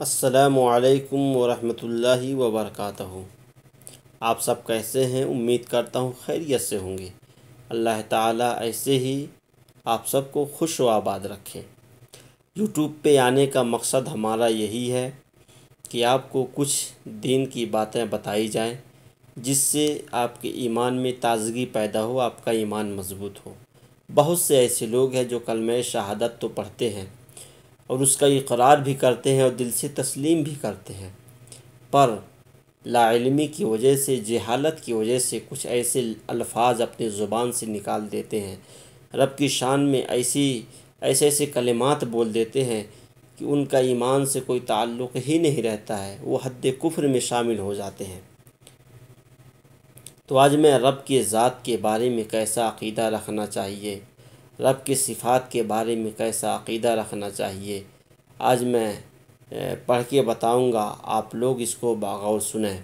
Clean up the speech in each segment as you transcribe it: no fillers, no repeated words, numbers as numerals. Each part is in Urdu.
السلام علیکم ورحمۃ اللہ وبرکاتہ۔ آپ سب کیسے ہیں؟ امید کرتا ہوں خیریت سے ہوں گے۔ اللہ تعالیٰ ایسے ہی آپ سب کو خوش و آباد رکھے۔ یوٹیوب پہ آنے کا مقصد ہمارا یہی ہے کہ آپ کو کچھ دین کی باتیں بتائی جائیں جس سے آپ کے ایمان میں تازگی پیدا ہو، آپ کا ایمان مضبوط ہو۔ بہت سے ایسے لوگ ہیں جو کلمہ شہادت تو پڑھتے ہیں اور اس کا اقرار بھی کرتے ہیں اور دل سے تسلیم بھی کرتے ہیں، پر لا علمی کی وجہ سے، جہالت کی وجہ سے کچھ ایسے الفاظ اپنی زبان سے نکال دیتے ہیں، رب کی شان میں ایسے کلمات بول دیتے ہیں کہ ان کا ایمان سے کوئی تعلق ہی نہیں رہتا ہے، وہ حد کفر میں شامل ہو جاتے ہیں۔ تو آج میں رب کے ذات کے بارے میں کیسا عقیدہ رکھنا چاہیے، رب کے صفات کے بارے میں کیسا عقیدہ رکھنا چاہیے، آج میں پڑھ کے بتاؤں گا۔ آپ لوگ اس کو بغور سنیں۔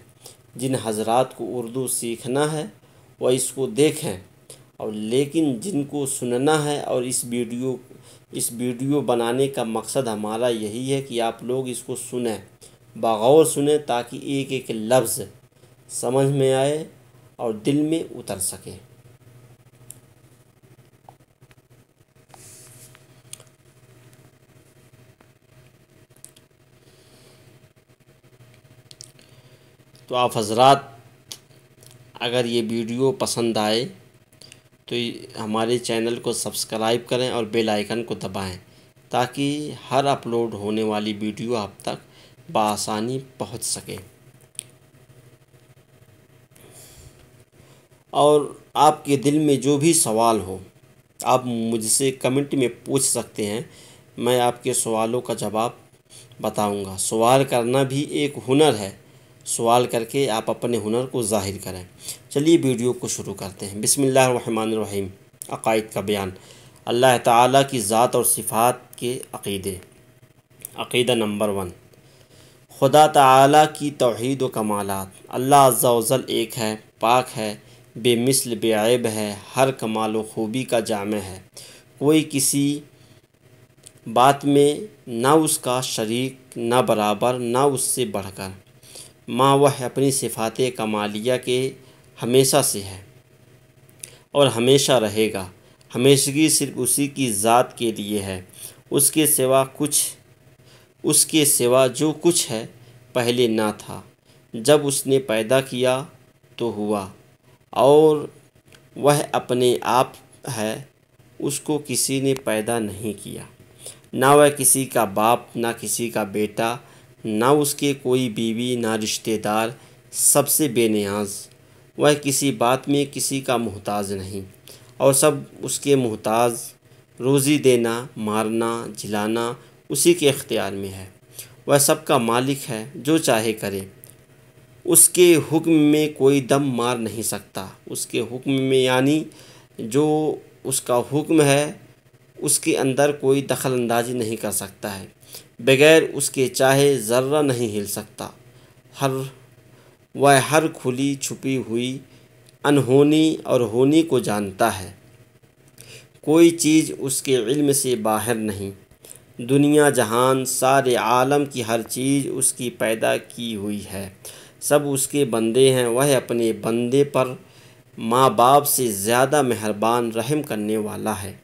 جن حضرات کو اردو سیکھنا ہے وہ اس کو دیکھیں، اور لیکن جن کو سننا ہے، اور اس ویڈیو بنانے کا مقصد ہمارا یہی ہے کہ آپ لوگ اس کو سنیں، بغور سنیں، تاکہ ایک ایک لفظ سمجھ میں آئے اور دل میں اتر سکے۔ تو آپ حضرات اگر یہ ویڈیو پسند آئے تو ہمارے چینل کو سبسکرائب کریں اور بیل آئیکن کو دبائیں، تاکہ ہر اپلوڈ ہونے والی ویڈیو آپ تک بآسانی پہنچ سکے۔ اور آپ کے دل میں جو بھی سوال ہو آپ مجھ سے کمنٹ میں پوچھ سکتے ہیں، میں آپ کے سوالوں کا جواب بتاؤں گا۔ سوال کرنا بھی ایک ہنر ہے، سوال کر کے آپ اپنے ہنر کو ظاہر کریں۔ چلیے ویڈیو کو شروع کرتے ہیں۔ بسم اللہ الرحمن الرحیم۔ عقائد کا بیان۔ اللہ تعالیٰ کی ذات اور صفات کے عقیدے۔ عقیدہ نمبر 1، خدا تعالیٰ کی توحید و کمالات۔ اللہ عز و جل ایک ہے، پاک ہے، بے مثل بے عیب ہے، ہر کمال و خوبی کا جامع ہے، کوئی کسی بات میں نہ اس کا شریک، نہ برابر، نہ اس سے بڑھ کر۔ ماں وہ اپنی صفات کمالیہ کے ہمیشہ سے ہے اور ہمیشہ رہے گا۔ ہمیشگی صرف اسی کی ذات کے لیے ہے، اس کے سوا جو کچھ ہے پہلے نہ تھا، جب اس نے پیدا کیا تو ہوا، اور وہ اپنے آپ ہے، اس کو کسی نے پیدا نہیں کیا، نہ وہ کسی کا باپ، نہ کسی کا بیٹا، نہ اس کے کوئی بیوی، نہ رشتہ دار، سب سے بے نیاز۔ وہ کسی بات میں کسی کا محتاج نہیں اور سب اس کے محتاج۔ روزی دینا، مارنا، جلانا اسی کے اختیار میں ہے۔ وہ سب کا مالک ہے، جو چاہے کرے۔ اس کے حکم میں کوئی دم مار نہیں سکتا۔ اس کے حکم میں یعنی جو اس کا حکم ہے اس کے اندر کوئی دخل اندازی نہیں کر سکتا ہے، بغیر اس کے چاہے ذرہ نہیں ہل سکتا۔ وہ ہر کھلی چھپی ہوئی، انہونی اور ہونی کو جانتا ہے، کوئی چیز اس کے علم سے باہر نہیں۔ دنیا جہان، سارے عالم کی ہر چیز اس کی پیدا کی ہوئی ہے، سب اس کے بندے ہیں۔ وہ اپنے بندے پر ماں باپ سے زیادہ مہربان، رحم کرنے والا ہے،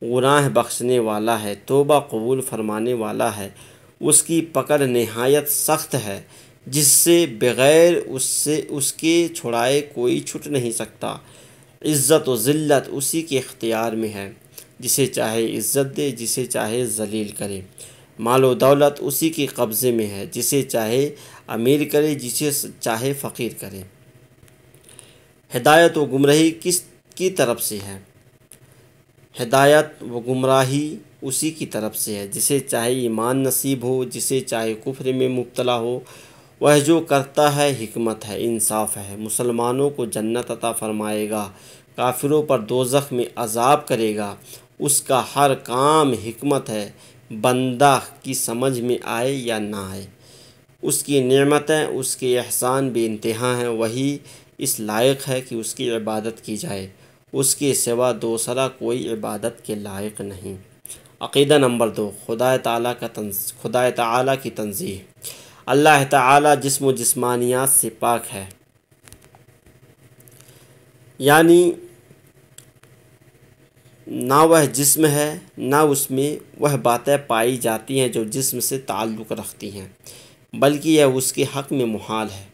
گناہ بخشنے والا ہے، توبہ قبول فرمانے والا ہے۔ اس کی پکڑ نہایت سخت ہے، جس سے بغیر اس کے چھڑائے کوئی چھٹ نہیں سکتا۔ عزت و ذلت اسی کے اختیار میں ہے، جسے چاہے عزت دے، جسے چاہے ذلیل کرے۔ مال و دولت اسی کے قبضے میں ہے، جسے چاہے امیر کرے، جسے چاہے فقیر کرے۔ ہدایت و گمراہی کس کی طرف سے ہے؟ ہدایت و گمراہی اسی کی طرف سے ہے، جسے چاہے ایمان نصیب ہو، جسے چاہے کفر میں مبتلا ہو۔ وہ جو کرتا ہے حکمت ہے، انصاف ہے۔ مسلمانوں کو جنت عطا فرمائے گا، کافروں پر دوزخ میں عذاب کرے گا۔ اس کا ہر کام حکمت ہے، بندہ کی سمجھ میں آئے یا نہ آئے۔ اس کی نعمتیں، اس کے احسان بے انتہا ہیں۔ وہی اس لائق ہے کہ اس کی عبادت کی جائے، اس کے سوا دوسرا کوئی عبادت کے لائق نہیں۔ عقیدہ نمبر 2، خدا تعالیٰ کی تنزیہ۔ اللہ تعالیٰ جسم و جسمانیات سے پاک ہے، یعنی نہ وہ جسم ہے نہ اس میں وہ باتیں پائی جاتی ہیں جو جسم سے تعلق رکھتی ہیں، بلکہ یہ اس کے حق میں محال ہے۔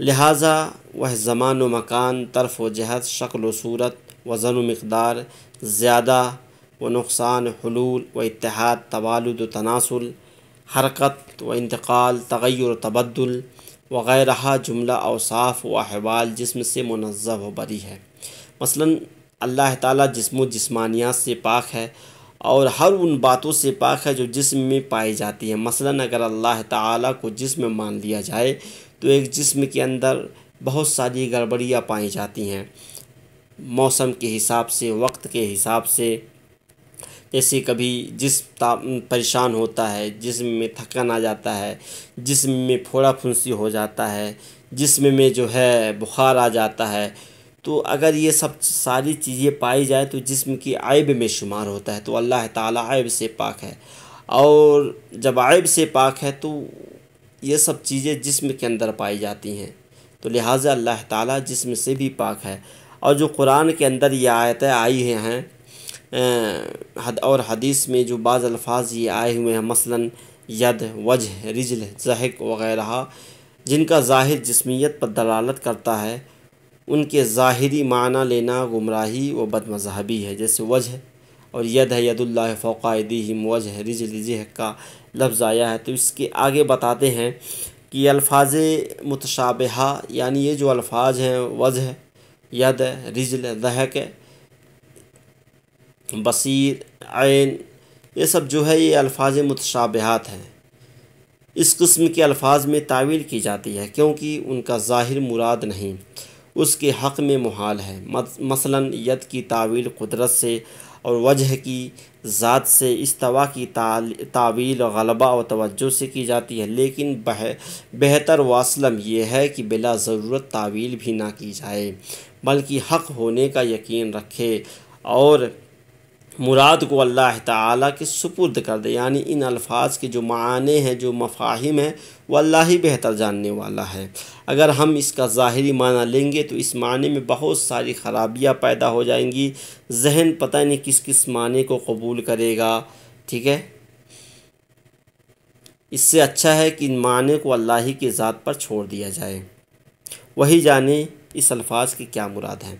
لہٰذا وہ زمان و مکان، طرف و جہت، شکل و صورت، وزن و مقدار، زیادہ و نقصان، حلول و اتحاد، توالد و تناسل، حرکت و انتقال، تغیر و تبدل وغیرہ جملہ اوصاف و احوال جسم سے منزہ و بری ہے۔ مثلاً اللہ تعالیٰ جسم و جسمانیات سے پاک ہے اور ہر ان باتوں سے پاک ہے جو جسم میں پائی جاتی ہیں۔ مثلاً اگر اللہ تعالیٰ کو جسم مان لیا جائے تو ایک جسم کے اندر بہت ساری گڑبڑیاں پائی جاتی ہیں، موسم کے حساب سے، وقت کے حساب سے۔ جیسے کبھی جسم پریشان ہوتا ہے، جسم میں تھکن آ جاتا ہے، جسم میں پھوڑا پھنسی ہو جاتا ہے، جسم میں جو ہے بخار آ جاتا ہے، تو اگر یہ سب ساری چیزیں پائی جائے تو جسم کی عیب میں شمار ہوتا ہے۔ تو اللہ تعالیٰ عیب سے پاک ہے، اور جب عیب سے پاک ہے تو یہ سب چیزیں جسم کے اندر پائی جاتی ہیں، تو لہٰذا اللہ تعالیٰ جسم سے بھی پاک ہے۔ اور جو قرآن کے اندر یہ آیتیں آئی ہیں اور حدیث میں جو بعض الفاظ یہ آئے ہوئے ہیں، مثلاً ید، وجہ، رجل، ضحک وغیرہ، جن کا ظاہر جسمیت پر دلالت کرتا ہے، ان کے ظاہری معنی لینا گمراہی و بد مذہبی ہے۔ جیسے وجہ اور ید ہے، ید اللہ فوق ایدیہم، وجہ رجل ضحک کا لفظ آیا ہے، تو اس کے آگے بتاتے ہیں کہ یہ الفاظ متشابہہ، یعنی یہ جو الفاظ ہیں وجہ، ید، رجل، ضحک، بصیر، عین، یہ سب جو ہے یہ الفاظ متشابہات ہیں۔ اس قسم کے الفاظ میں تعویل کی جاتی ہے کیونکہ ان کا ظاہر مراد نہیں، اس کے حق میں محال ہے۔ مثلاً ید کی تعویل قدرت سے اور وجہ کی ذات سے، استوا کی تعویل غلبہ و توجہ سے کی جاتی ہے، لیکن بہتر و اسلم یہ ہے کہ بلا ضرورت تعویل بھی نہ کی جائے، بلکہ حق ہونے کا یقین رکھے اور مراد کو اللہ تعالیٰ کے سپرد کر دے۔ یعنی ان الفاظ کے جو معنی ہیں، جو مفاہیم ہیں، وہ اللہ ہی بہتر جاننے والا ہے۔ اگر ہم اس کا ظاہری معنی لیں گے تو اس معنی میں بہت ساری خرابیاں پیدا ہو جائیں گی، ذہن پتہ نہیں کس کس معنی کو قبول کرے گا، ٹھیک ہے۔ اس سے اچھا ہے کہ ان معنی کو اللہ ہی کی ذات پر چھوڑ دیا جائے، وہی جانے اس الفاظ کی کیا مراد ہے۔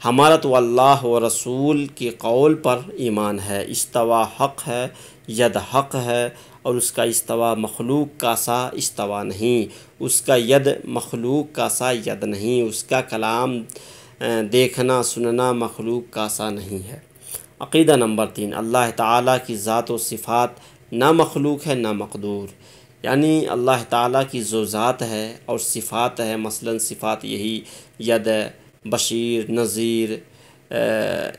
ہمارا تو اللہ و رسول کے قول پر ایمان ہے۔ استوا حق ہے، ید حق ہے، اور اس کا استوا مخلوق کا سا استوا نہیں، اس کا ید مخلوق کا سا ید نہیں، اس کا کلام دیکھنا سننا مخلوق کا سا نہیں ہے۔ عقیدہ نمبر 3، اللہ تعالیٰ کی ذات و صفات نہ مخلوق ہے نہ مقدور، یعنی اللہ تعالیٰ کی جو ذات ہے اور صفات ہے، مثلاً صفات یہی ید، بشیر، نذیر،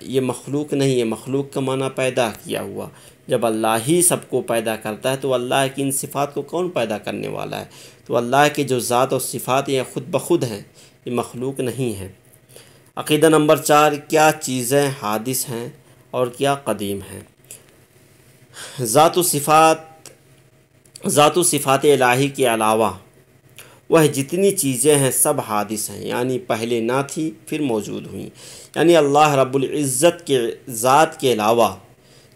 یہ مخلوق نہیں ہے۔ مخلوق کا معنی پیدا کیا ہوا۔ جب اللہ ہی سب کو پیدا کرتا ہے تو اللہ کی ان صفات کو کون پیدا کرنے والا ہے؟ تو اللہ کے جو ذات اور صفات یہ خود بخود ہیں، یہ مخلوق نہیں ہیں۔ عقیدہ نمبر 4، کیا چیزیں حادث ہیں اور کیا قدیم ہیں؟ ذات و صفات الہی کے علاوہ وہ جتنی چیزیں ہیں سب حادث ہیں، یعنی پہلے نہ تھی پھر موجود ہوئیں۔ یعنی اللہ رب العزت کے ذات کے علاوہ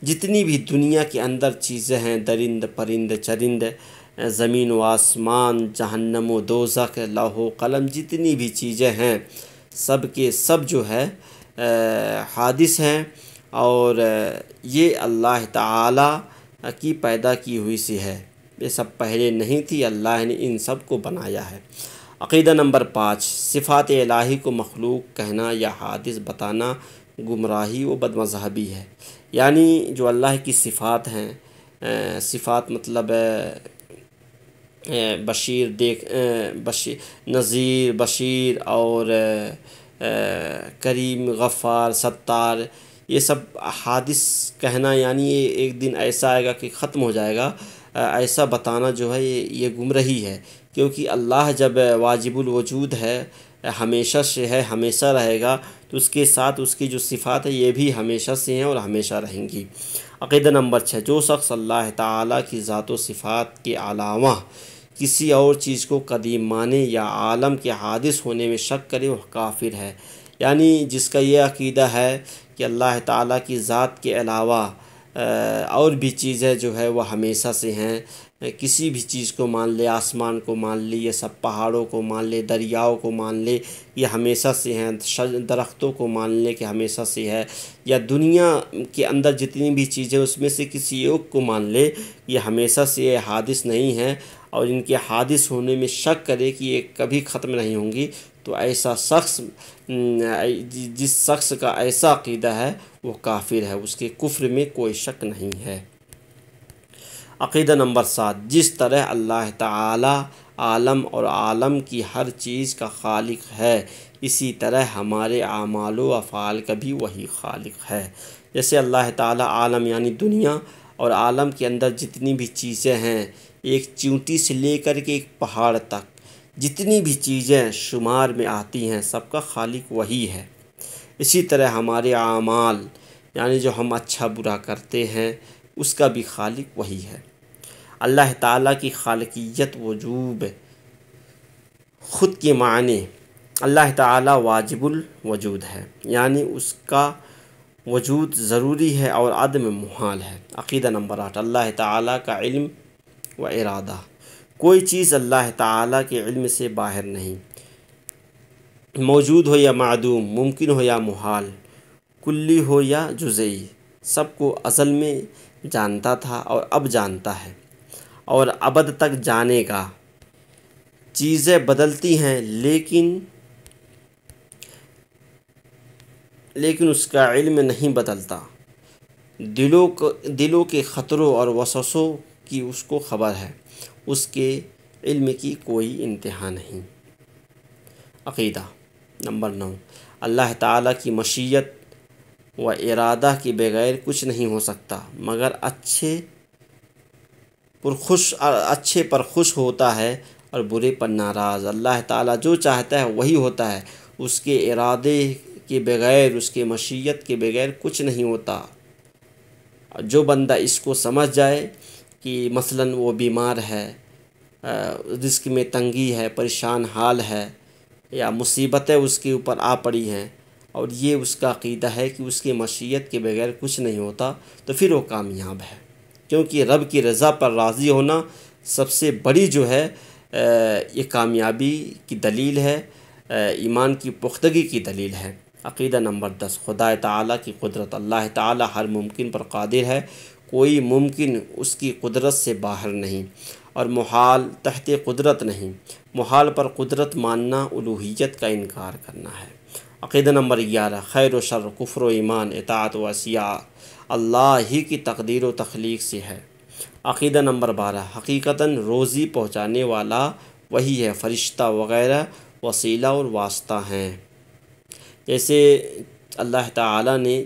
جتنی بھی دنیا کے اندر چیزیں ہیں، درند، پرند، چرند، زمین و آسمان، جہنم و دوزخ، لوح و قلم، جتنی بھی چیزیں ہیں سب کے سب جو ہے حادث ہیں، اور یہ اللہ تعالیٰ کی پیدا کی ہوئی سی ہے، یہ سب پہلے نہیں تھی، اللہ نے ان سب کو بنایا ہے۔ عقیدہ نمبر 5، صفات الہی کو مخلوق کہنا یا حادث بتانا گمراہی و بد مذہبی ہے۔ یعنی جو اللہ کی صفات ہیں، صفات مطلب نذیر، بشیر اور کریم، غفار، ستار، یہ سب حادث کہنا، یعنی یہ ایک دن ایسا آئے گا کہ ختم ہو جائے گا، ایسا بتانا جو ہے یہ گمراہی ہے، کیونکہ اللہ جب واجب الوجود ہے ہمیشہ سے ہے، ہمیشہ رہے گا، تو اس کے ساتھ اس کی جو صفات ہے یہ بھی ہمیشہ سے ہیں اور ہمیشہ رہیں گی۔ عقیدہ نمبر 6، جو شخص اللہ تعالیٰ کی ذات و صفات کے علاوہ کسی اور چیز کو قدیم مانے یا عالم کے حادث ہونے میں شک کرے وہ کافر ہے۔ یعنی جس کا یہ عقیدہ ہے کہ اللہ تعالیٰ کی ذات کے علاوہ اور بھی چیزیں جو ہے وہ ہمیشہ سے ہیں، کسی بھی چیز کو مان لے، آسمان کو مان لے، یہ سب پہاڑوں کو مان لے، دریاؤں کو مان لے یہ ہمیشہ سے ہیں، درختوں کو مان لے کہ ہمیشہ سے ہے، یا دنیا کے اندر جتنی بھی چیزیں اس میں سے کسی ایک کو مان لے یہ ہمیشہ سے یہ حادث نہیں ہے، اور ان کے حادث ہونے میں شک کرے کہ یہ کبھی ختم نہیں ہوں گی، تو ایسا شخص جس شخص کا ایسا عقیدہ ہے وہ کافر ہے، اس کے کفر میں کوئی شک نہیں ہے۔ عقیدہ نمبر 7، جس طرح اللہ تعالی عالم اور عالم کی ہر چیز کا خالق ہے، اسی طرح ہمارے اعمال و افعال کا بھی وہی خالق ہے۔ جیسے اللہ تعالی عالم یعنی دنیا اور عالم کے اندر جتنی بھی چیزیں ہیں، ایک چیونٹی سے لے کر کے ایک پہاڑ تک جتنی بھی چیزیں شمار میں آتی ہیں سب کا خالق وہی ہے۔ اسی طرح ہمارے اعمال یعنی جو ہم اچھا برا کرتے ہیں اس کا بھی خالق وہی ہے۔ اللہ تعالیٰ کی خالقیت وجوب خود کے معنی، اللہ تعالیٰ واجب الوجود ہے، یعنی اس کا وجود ضروری ہے اور عدم محال ہے۔ عقیدہ نمبر 8، اللہ تعالیٰ کا علم و ارادہ، کوئی چیز اللہ تعالیٰ کے علم سے باہر نہیں، موجود ہو یا معدوم، ممکن ہو یا محال، کلی ہو یا جزئی، سب کو ازل میں جانتا تھا اور اب جانتا ہے اور ابد تک جانے گا۔ چیزیں بدلتی ہیں لیکن اس کا علم نہیں بدلتا۔ دلوں کے خطروں اور وسوسوں کی اس کو خبر ہے، اس کے علم کی کوئی انتہا نہیں۔ عقیدہ نمبر 9، اللہ تعالیٰ کی مشیت و ارادہ کے بغیر کچھ نہیں ہو سکتا، مگر اچھے پر خوش ہوتا ہے اور برے پر ناراض۔ اللہ تعالیٰ جو چاہتا ہے وہی ہوتا ہے، اس کے ارادے کے بغیر، اس کے مشیت کے بغیر کچھ نہیں ہوتا۔ جو بندہ اس کو سمجھ جائے کہ مثلاً وہ بیمار ہے، رزق میں تنگی ہے، پریشان حال ہے، یا مصیبتیں اس کے اوپر آ پڑی ہیں، اور یہ اس کا عقیدہ ہے کہ اس کے مشیت کے بغیر کچھ نہیں ہوتا، تو پھر وہ کامیاب ہے، کیونکہ رب کی رضا پر راضی ہونا سب سے بڑی جو ہے یہ کامیابی کی دلیل ہے، ایمان کی پختگی کی دلیل ہے۔ عقیدہ نمبر 10، خدا تعالیٰ کی قدرت، اللہ تعالیٰ ہر ممکن پر قادر ہے، کوئی ممکن اس کی قدرت سے باہر نہیں، اور محال تحت قدرت نہیں۔ محال پر قدرت ماننا الوہیت کا انکار کرنا ہے۔ عقیدہ نمبر 11، خیر و شر، کفر و ایمان، اطاعت و عصیان اللہ ہی کی تقدیر و تخلیق سے ہے۔ عقیدہ نمبر 12، حقیقتاً روزی پہنچانے والا وہی ہے، فرشتہ وغیرہ وسیلہ اور واسطہ ہیں۔ جیسے اللہ تعالیٰ نے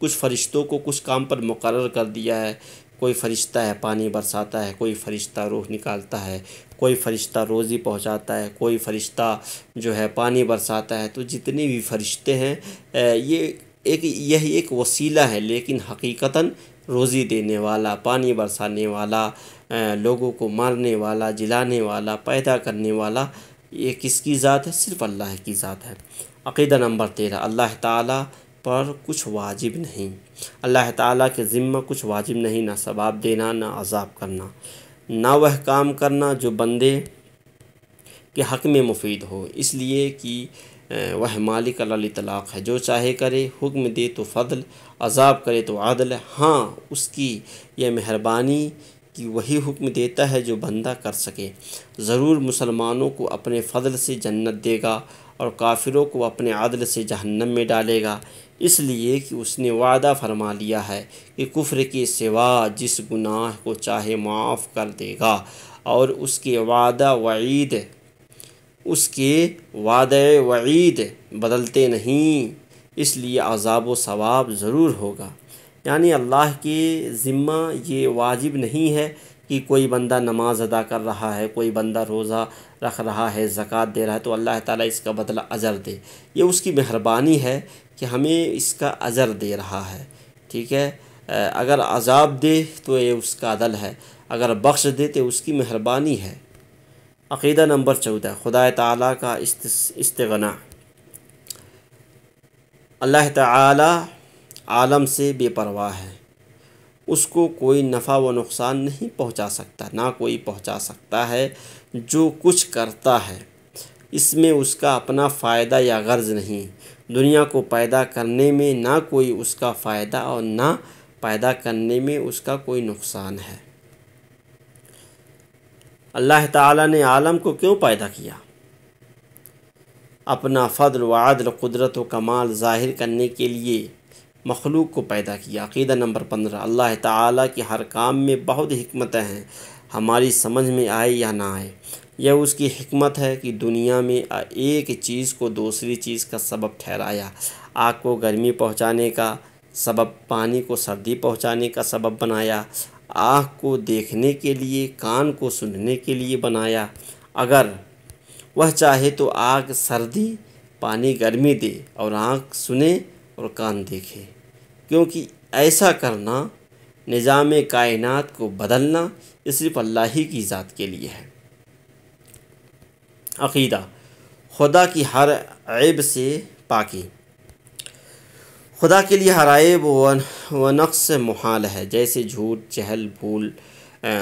کچھ فرشتوں کو کچھ کام پر مقرر کر دیا ہے، کوئی فرشتہ ہے پانی برساتا ہے، کوئی فرشتہ روح نکالتا ہے، کوئی فرشتہ روزی پہنچاتا ہے، کوئی فرشتہ جو ہے پانی برساتا ہے، تو جتنے بھی فرشتے ہیں یہی ایک وسیلہ ہے، لیکن حقیقتاً روزی دینے والا، پانی برسانے والا، لوگوں کو مارنے والا، جلانے والا، پیدا کرنے والا، یہ کس کی ذات ہے؟ صرف اللہ کی ذات ہے۔ عقیدہ نمبر 13، اللہ تعالیٰ پر کچھ واجب نہیں، اللہ تعالیٰ کے ذمہ کچھ واجب نہیں، نہ ثواب دینا، نہ عذاب کرنا، نہ وہ کام کرنا جو بندے کے حق میں مفید ہو، اس لیے کہ وہ مالک الاطلاق ہے، جو چاہے کرے، حکم دے تو فضل، عذاب کرے تو عدل۔ ہاں اس کی یہ مہربانی کہ وہی حکم دیتا ہے جو بندہ کر سکے، ضرور مسلمانوں کو اپنے فضل سے جنت دے گا اور کافروں کو اپنے عدل سے جہنم میں ڈالے گا، اس لیے کہ اس نے وعدہ فرما لیا ہے کہ کفر کے سوا جس گناہ کو چاہے معاف کر دے گا، اور اس کے وعدہ وعید بدلتے نہیں، اس لیے عذاب و ثواب ضرور ہوگا۔ یعنی اللہ کے ذمہ یہ واجب نہیں ہے کہ کوئی بندہ نماز ادا کر رہا ہے، کوئی بندہ روزہ رکھ رہا ہے، زکوٰۃ دے رہا ہے، تو اللہ تعالیٰ اس کا بدلہ اجر دے۔ یہ اس کی مہربانی ہے کہ ہمیں اس کا اجر دے رہا ہے، ٹھیک ہے۔ اگر عذاب دے تو یہ اس کا عدل ہے، اگر بخش دے تو اس کی مہربانی ہے۔ عقیدہ نمبر 14، خدا تعالیٰ کا استغنا۔ اللہ تعالیٰ عالم سے بے پرواہ ہے، اس کو کوئی نفع و نقصان نہیں پہنچا سکتا، نہ کوئی پہنچا سکتا ہے۔ جو کچھ کرتا ہے اس میں اس کا اپنا فائدہ یا غرض نہیں۔ دنیا کو پیدا کرنے میں نہ کوئی اس کا فائدہ اور نہ پیدا کرنے میں اس کا کوئی نقصان ہے۔ اللہ تعالیٰ نے عالم کو کیوں پیدا کیا؟ اپنا فضل و عدل، قدرت و کمال ظاہر کرنے کے لیے مخلوق کو پیدا کیا۔ عقیدہ نمبر 15، اللہ تعالیٰ کی ہر کام میں بہت حکمتیں ہیں، ہماری سمجھ میں آئے یا نہ آئے۔ یہ اس کی حکمت ہے کہ دنیا میں ایک چیز کو دوسری چیز کا سبب ٹھہرایا، آگ کو گرمی پہنچانے کا سبب، پانی کو سردی پہنچانے کا سبب بنایا، آنکھ کو دیکھنے کے لیے، کان کو سننے کے لیے بنایا۔ اگر وہ چاہے تو آگ سردی، پانی گرمی دے، اور آنکھ سنے اور کان دیکھے، کیونکہ ایسا کرنا، نظام کائنات کو بدلنا، یہ صرف اللہ ہی کی ذات کے لیے ہے۔ عقیدہ، خدا کی ہر عیب سے پاکی۔ خدا کے لیے ہر عیب و نقص محال ہے، جیسے جھوٹ، جہل، بھول،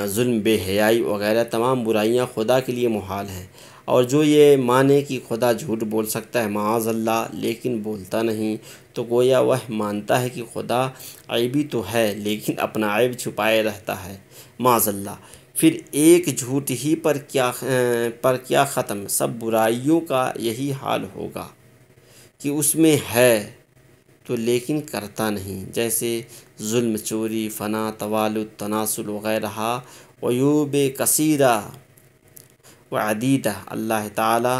ظلم، بے حیائی وغیرہ تمام برائیاں خدا کے لیے محال ہیں۔ اور جو یہ مانے کہ خدا جھوٹ بول سکتا ہے معاذ اللہ لیکن بولتا نہیں، تو گویا وہ مانتا ہے کہ خدا عیبی تو ہے لیکن اپنا عیب چھپائے رہتا ہے معاذ اللہ۔ پھر ایک جھوٹ ہی پر کیا ختم، سب برائیوں کا یہی حال ہوگا کہ اس میں ہے تو لیکن کرتا نہیں، جیسے ظلم، چوری، فنا، توالد، تناسل وغیرہ عیوب کثیرہ و عدیدہ۔ اللہ تعالی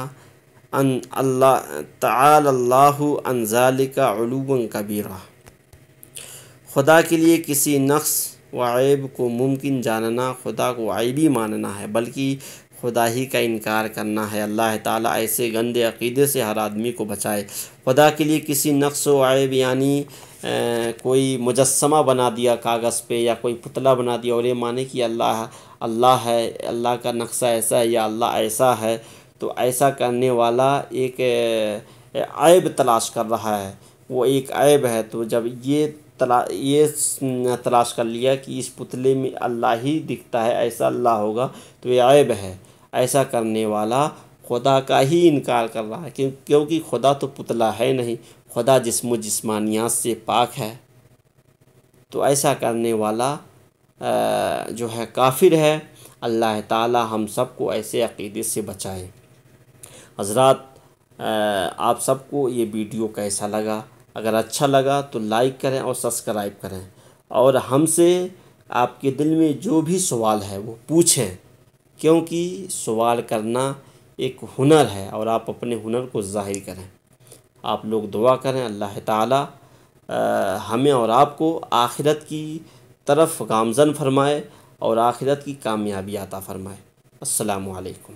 اللہ عن ذالک علوا کبیرہ۔ خدا کے لیے کسی نقص و عیب کو ممکن جاننا خدا کو عیبی ماننا ہے، بلکہ خدا ہی کا انکار کرنا ہے۔ اللہ تعالیٰ ایسے گندے عقیدے سے ہر آدمی کو بچائے۔ خدا کے لیے کسی نقص و عیب یعنی کوئی مجسمہ بنا دیا کاغذ پہ یا کوئی پتلا بنا دیا اور یہ مانے کہ اللہ ہے، اللہ کا نقشہ ایسا ہے یا اللہ ایسا ہے، تو ایسا کرنے والا ایک عیب تلاش کر رہا ہے، وہ ایک عیب ہے۔ تو جب یہ تلاش کر لیا کہ اس پتلے میں اللہ ہی دکھتا ہے، ایسا اللہ ہوگا، تو یہ عیب ہے۔ ایسا کرنے والا خدا کا ہی انکار کر رہا ہے، کیونکہ خدا تو پتلا ہے نہیں، خدا جسم و جسمانیات سے پاک ہے۔ تو ایسا کرنے والا جو ہے کافر ہے۔ اللہ تعالی ہم سب کو ایسے عقیدے سے بچائے۔ حضرات، آپ سب کو یہ ویڈیو کیسا لگا؟ اگر اچھا لگا تو لائک کریں اور سبسکرائب کریں، اور ہم سے آپ کے دل میں جو بھی سوال ہے وہ پوچھیں، کیونکہ سوال کرنا ایک ہنر ہے اور آپ اپنے ہنر کو ظاہر کریں۔ آپ لوگ دعا کریں اللہ تعالی ہمیں اور آپ کو آخرت کی طرف گامزن فرمائے اور آخرت کی کامیابی عطا فرمائے۔ السلام علیکم۔